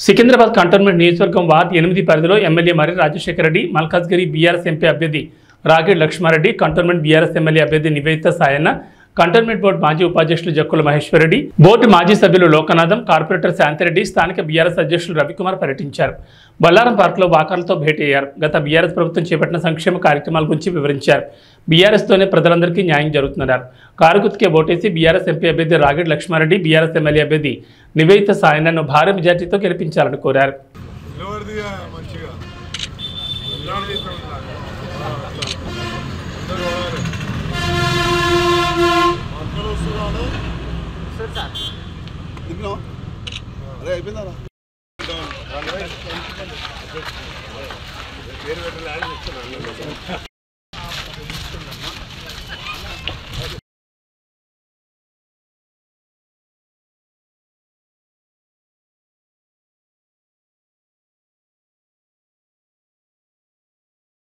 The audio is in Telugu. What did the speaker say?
సికింద్రాబాద్ కంటోన్మెంట్ నియోజకవర్గం వార్డు 8 పరిధిలో MLA Marri Rajasekhara Reddy, Malkajgiri BRS MP అభ్యర్థి Ragidi Lakshma Reddy, cantonment BRS MLA అభ్యర్థి నివేదిత సాయన్న, కంటోన్మెంట్ బోర్డు మాజీ ఉపాధ్యక్షులు జక్కుల మహేశ్వరరెడ్డి, బోర్డు మాజీ సభ్యులు లోకనాథం, కార్పొరేటర్ శాంతిరెడ్డి, స్థానిక బీఆర్ఎస్ అధ్యక్షులు రవికుమార్ పర్యటించారు. బల్లారం పార్కులో వాకర్లతో భేటీ అయ్యారు. గత బీఆర్ఎస్ ప్రభుత్వం చేపట్టిన సంక్షేమ కార్యక్రమాల గురించి వివరించారు. బీఆర్ఎస్తోనే ప్రజలందరికీ న్యాయం జరుగుతుందన్నారు. కారు గుర్తుకే ఓటేసి బీఆర్ఎస్ ఎంపీ అభ్యర్థి రాగిడి లక్ష్మారెడ్డి, బీఆర్ఎస్ ఎమ్మెల్యే అభ్యర్థి నివేదిత సాయన్నను భారీ మెజార్టీతో గెలిపించాలని కోరారు. అరే అయిపోయిందా